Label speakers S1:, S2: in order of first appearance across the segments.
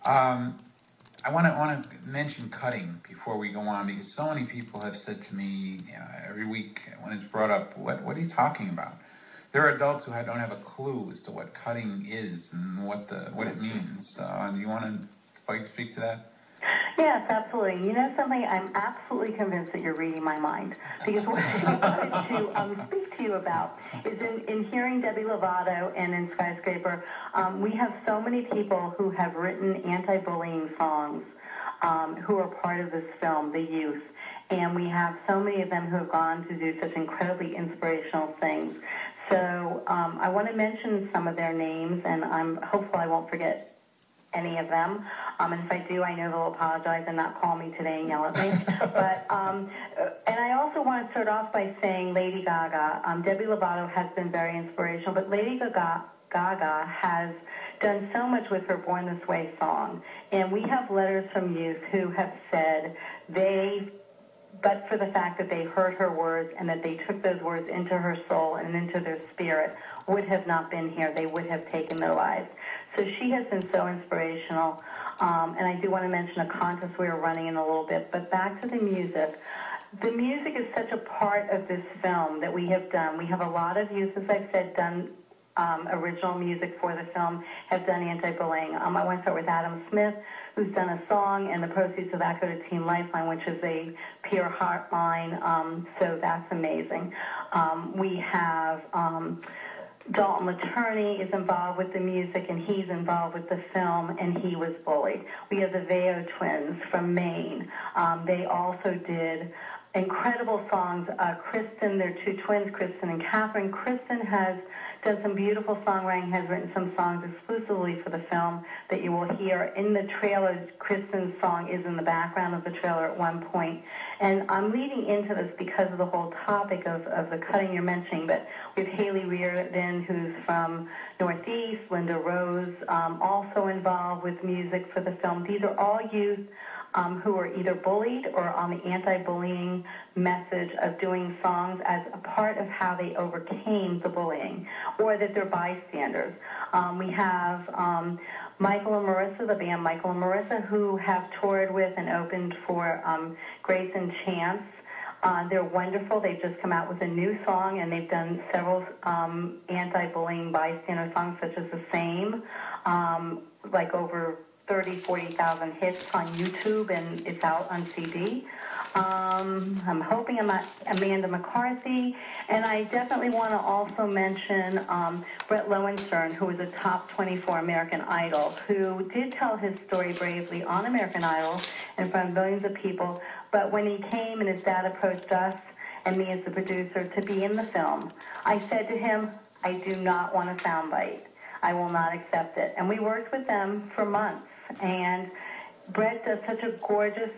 S1: I want to mention cutting before we go on, because so many people have said to me every week when it's brought up, what are you talking about? There are adults who don't have a clue as to what cutting is and what it means. Do you want to speak to that?
S2: Yes, absolutely. You know something? I'm absolutely convinced that you're reading my mind. Because what I wanted to speak to you about is in hearing Debbie Lovato and in Skyscraper, we have so many people who have written anti-bullying songs who are part of this film, the youth. And we have so many of them who have gone to do such incredibly inspirational things. So I want to mention some of their names, and I'm hopeful I won't forget any of them. And if I do, I know they'll apologize and not call me today and yell at me. But and I also want to start off by saying Lady Gaga. Debbie Lovato has been very inspirational, but Lady Gaga has done so much with her Born This Way song. And we have letters from youth who have said but for the fact that they heard her words and that they took those words into her soul and into their spirit, would have not been here. They would have taken their lives. So she has been so inspirational. And I do want to mention a contest we were running in a little bit. But back to the music. The music is such a part of this film that we have done. We have a lot of youth, as I've said, done original music for the film, have done anti-bullying. I want to start with Adam Smith, who's done a song, and the proceeds of that go to Team Lifeline, which is a peer hotline, so that's amazing. We have Dalton Laterney is involved with the music, and he's involved with the film, and he was bullied. We have the Veo twins from Maine. They also did incredible songs. Kristen, they're two twins, Kristen and Catherine. Kristen has done some beautiful songwriting, has written some songs exclusively for the film that you will hear. In the trailer, Kristen's song is in the background of the trailer at one point. And I'm leading into this because of the whole topic of the cutting you're mentioning, but we have Haley Reardon, who's from Northeast, Linda Rose, also involved with music for the film. These are all youth who are either bullied or on the anti-bullying message of doing songs as a part of how they overcame the bullying, or that they're bystanders. We have Michael and Marissa, the band Michael and Marissa, who have toured with and opened for Grace and Chance. They're wonderful. They've just come out with a new song, and they've done several anti-bullying bystander songs, such as The Same, like over 40,000 hits on YouTube, and it's out on CD. I'm hoping I'm not Amanda McCarthy, and I definitely want to also mention Brett Lowenstern, who was a top 24 American Idol, who did tell his story bravely on American Idol in front of millions of people, but when he came and his dad approached us and me as the producer to be in the film, I said to him, I do not want a soundbite. I will not accept it. And we worked with them for months. And Brett does such a gorgeous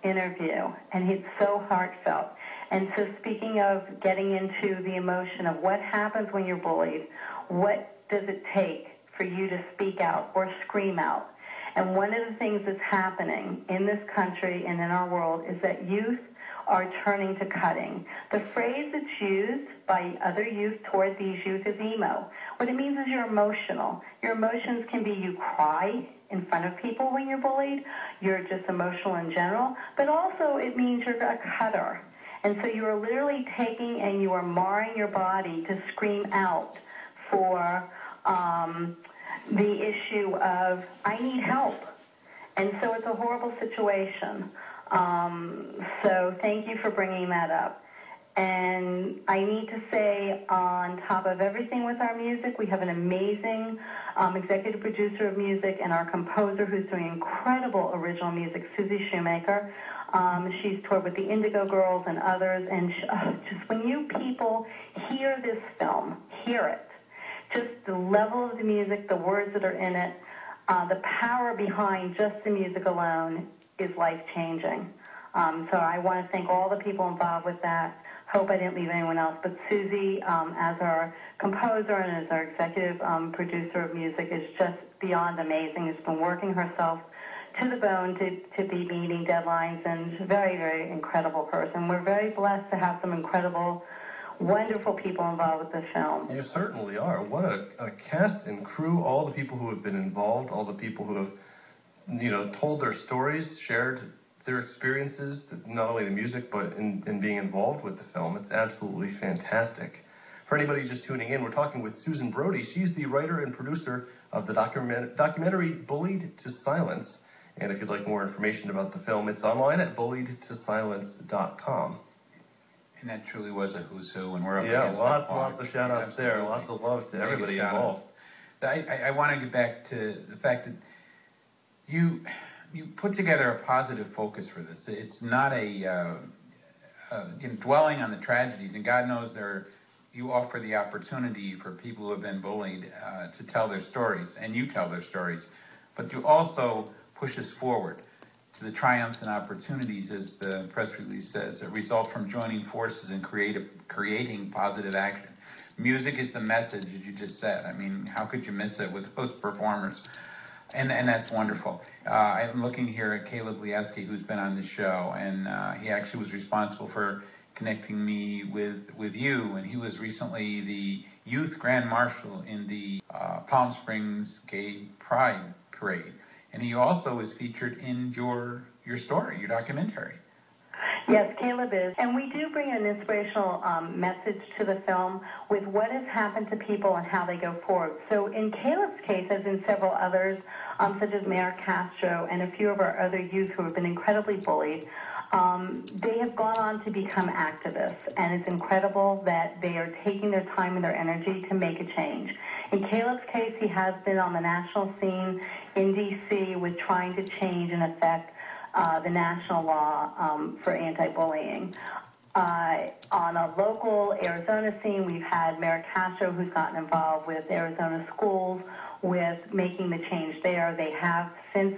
S2: interview, and it's so heartfelt. And so speaking of getting into the emotion of what happens when you're bullied, what does it take for you to speak out or scream out? And one of the things that's happening in this country and in our world is that youth are turning to cutting. The phrase that's used by other youth toward these youth is emo. What it means is you're emotional. Your emotions can be you cry in front of people when you're bullied, you're just emotional in general, but also it means you're a cutter. And so you are literally taking and you are marring your body to scream out for the issue of, I need help. And so it's a horrible situation. So thank you for bringing that up. And I need to say, on top of everything with our music, we have an amazing executive producer of music and our composer who's doing incredible original music, Susie Shoemaker. She's toured with the Indigo Girls and others. And just when you people hear this film, hear it. Just the level of the music, the words that are in it, the power behind just the music alone is life-changing. So I want to thank all the people involved with that. Hope I didn't leave anyone else. But Susie, as our composer and as our executive producer of music, is just beyond amazing. Has been working herself to the bone to be meeting deadlines, and she's a very, very incredible person. We're very blessed to have some incredible, wonderful people involved with the film.
S3: You certainly are. What a cast and crew, all the people who have been involved, all the people who have told their stories, shared their experiences, not only the music, but in being involved with the film. It's absolutely fantastic. For anybody just tuning in, we're talking with Susan Broude. She's the writer and producer of the documentary Bullied to Silence. And if you'd like more information about the film, it's online at bulliedtosilence.com.
S1: And that truly was a who's who, and we're up against
S3: lots of shout-outs there. Lots of love to everybody involved.
S1: I want to get back to the fact that you put together a positive focus for this. It's not dwelling on the tragedies, and God knows you offer the opportunity for people who have been bullied to tell their stories, and you tell their stories, but you also push us forward to the triumphs and opportunities, as the press release says, that result from joining forces and creating positive action. Music is the message, as you just said. I mean, how could you miss it with those performers? And that's wonderful. I'm looking here at Caleb Lieski, who's been on the show, and he actually was responsible for connecting me with you, and he was recently the youth grand marshal in the Palm Springs Gay Pride Parade. And he also is featured in your story, your documentary.
S2: Yes, Caleb is. And we do bring an inspirational message to the film with what has happened to people and how they go forward. So in Caleb's case, as in several others, such as Mayor Castro and a few of our other youth who have been incredibly bullied, they have gone on to become activists. And it's incredible that they are taking their time and their energy to make a change. In Caleb's case, he has been on the national scene in D.C. with trying to change and affect the national law for anti-bullying. On a local Arizona scene, we've had Mayor Castro, who's gotten involved with Arizona schools, with making the change there. They have, since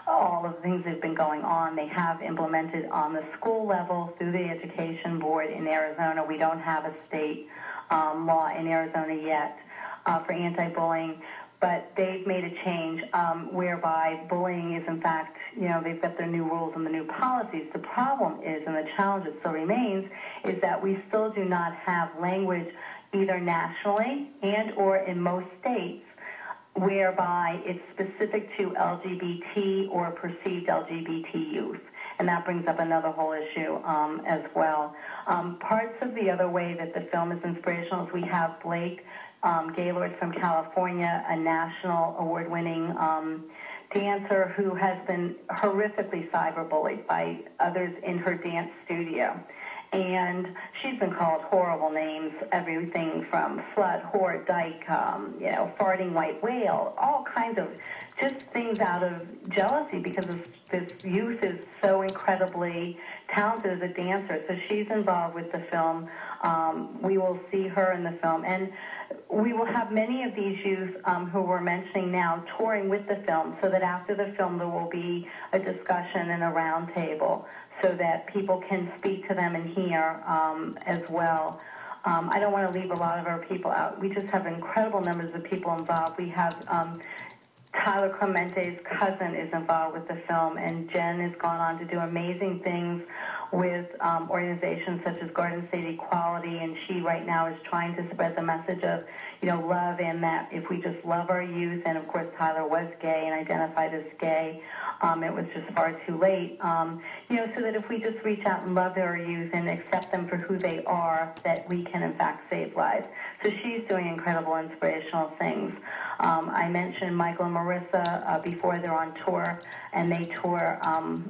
S2: all of the things that have been going on, they have implemented on the school level through the education board in Arizona. We don't have a state law in Arizona yet for anti-bullying, but they've made a change whereby bullying is, in fact, they've got their new rules and the new policies. The problem is, and the challenge that still remains, is that we still do not have language either nationally and or in most states whereby it's specific to LGBT or perceived LGBT youth. And that brings up another whole issue as well. Parts of the other way that the film is inspirational is we have Blake Gaylord from California, a national award-winning dancer who has been horrifically cyberbullied by others in her dance studio. And she's been called horrible names, everything from slut, whore, dyke, farting white whale, all kinds of just things out of jealousy because this youth is so incredibly talented as a dancer. So she's involved with the film. We will see her in the film. And we will have many of these youth who we're mentioning now touring with the film, so that after the film there will be a discussion and a round table so that people can speak to them and hear as well. I don't want to leave a lot of our people out. We just have incredible numbers of people involved. We have Tyler Clemente's cousin is involved with the film, and Jen has gone on to do amazing things with organizations such as Garden State Equality, and she right now is trying to spread the message of, love, and that if we just love our youth, and of course Tyler was gay and identified as gay, it was just far too late, so that if we just reach out and love our youth and accept them for who they are, that we can in fact save lives. So she's doing incredible inspirational things. I mentioned Michael and Marissa before. They're on tour, and they tour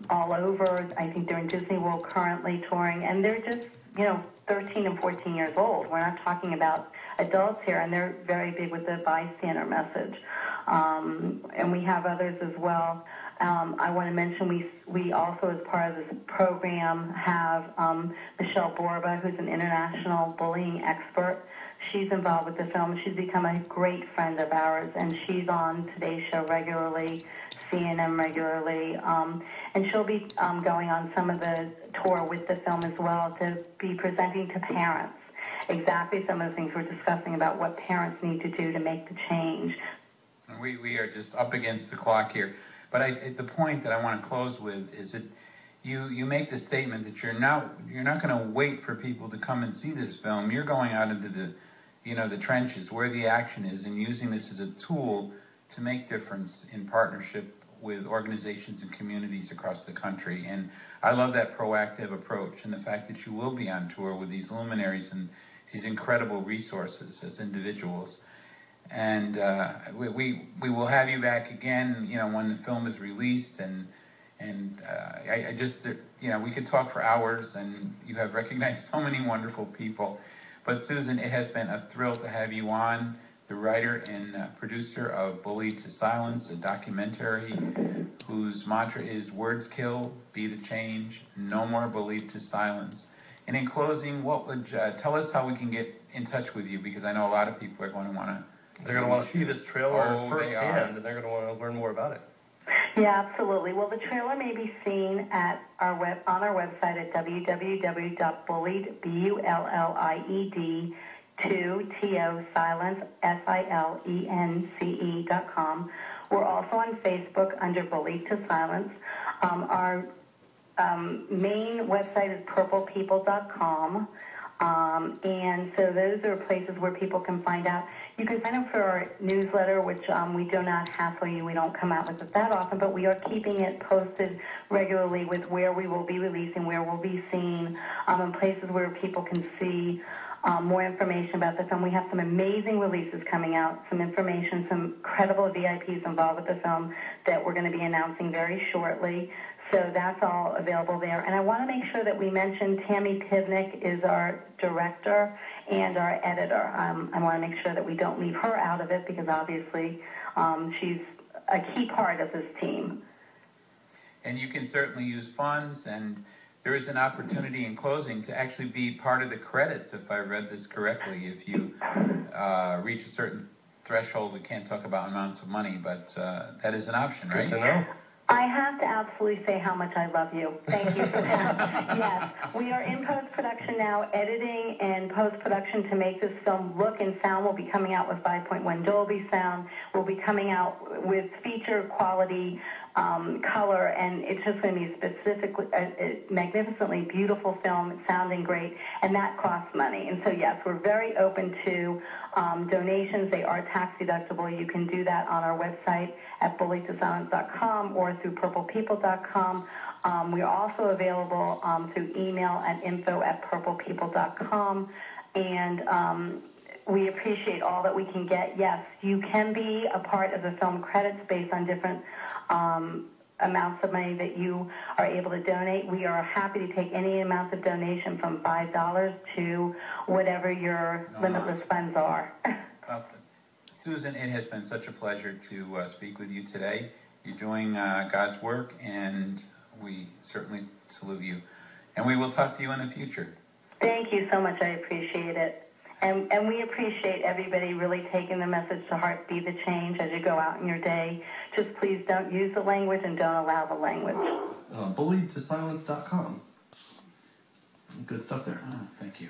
S2: all over. I think they're in Disney World currently touring, and they're just 13 and 14 years old. We're not talking about adults here, and they're very big with the bystander message. And we have others as well. I want to mention we also, as part of this program, have Michelle Borba, who's an international bullying expert. She's involved with the film. She's become a great friend of ours, and she's on Today's Show regularly, CNN regularly, and she'll be going on some of the tour with the film as well to be presenting to parents exactly some of the things we're discussing about what parents need to do to make the change.
S1: We are just up against the clock here. But the point that I want to close with is that you make the statement that you're not going to wait for people to come and see this film. You're going out into the trenches where the action is, and using this as a tool to make difference in partnership with organizations and communities across the country. And I love that proactive approach and the fact that you will be on tour with these luminaries and these incredible resources as individuals. And we will have you back again, you know, when the film is released. And I just, you know, we could talk for hours, and you have recognized so many wonderful people. But Susan, it has been a thrill to have you on, the writer and producer of Bullied to Silence, a documentary whose mantra is words kill, be the change, no more bullied to silence. And in closing, what would tell us how we can get in touch with you, because I know a lot of people are going to want to.
S3: They're going to want to see this trailer firsthand, and they're going to want to learn more about it.
S2: Yeah, absolutely. Well, the trailer may be seen at on our website at www.bullied, BULLIED, to silence, SILENCE.com. We're also on Facebook under Bullied to Silence. Our main website is purplepeople.com. And so those are places where people can find out. You can sign up for our newsletter, which we do not hassle you. We don't come out with it that often, but we are keeping it posted regularly with where we will be releasing, where we'll be seen, and places where people can see more information about the film. We have some amazing releases coming out, some information, some credible VIPs involved with the film that we're going to be announcing very shortly. So that's all available there. And I want to make sure that we mention Tammy Pivnik is our director and our editor. I want to make sure that we don't leave her out of it, because obviously she's a key part of this team.
S1: And you can certainly use funds, and there is an opportunity in closing to actually be part of the credits, if I read this correctly. If you reach a certain threshold, we can't talk about amounts of money, but that is an option, right?
S3: Good to know.
S2: I have to absolutely say how much I love you. Thank you for that. Yes, we are in post-production now, editing and post-production to make this film look and sound. We'll be coming out with 5.1 Dolby sound. We'll be coming out with feature quality color, and it's just going to be specifically a magnificently beautiful film, sounding great, and that costs money. And so, yes, we're very open to donations. They are tax deductible. You can do that on our website at bulliedtosilence.com or through purplepeople.com. We are also available through email at info@purplepeople.com, and we appreciate all that we can get. Yes, you can be a part of the film credits based on different amounts of money that you are able to donate. We are happy to take any amount of donation from $5 to whatever your limitless funds are.
S1: Well, Susan, it has been such a pleasure to speak with you today. You're doing God's work, and we certainly salute you. And we will talk to you in the future.
S2: Thank you so much. I appreciate it. And we appreciate everybody really taking the message to heart, be the change as you go out in your day. Just please don't use the language and don't allow the language.
S3: Bulliedtosilence.com. Good stuff there.
S1: Oh, thank you.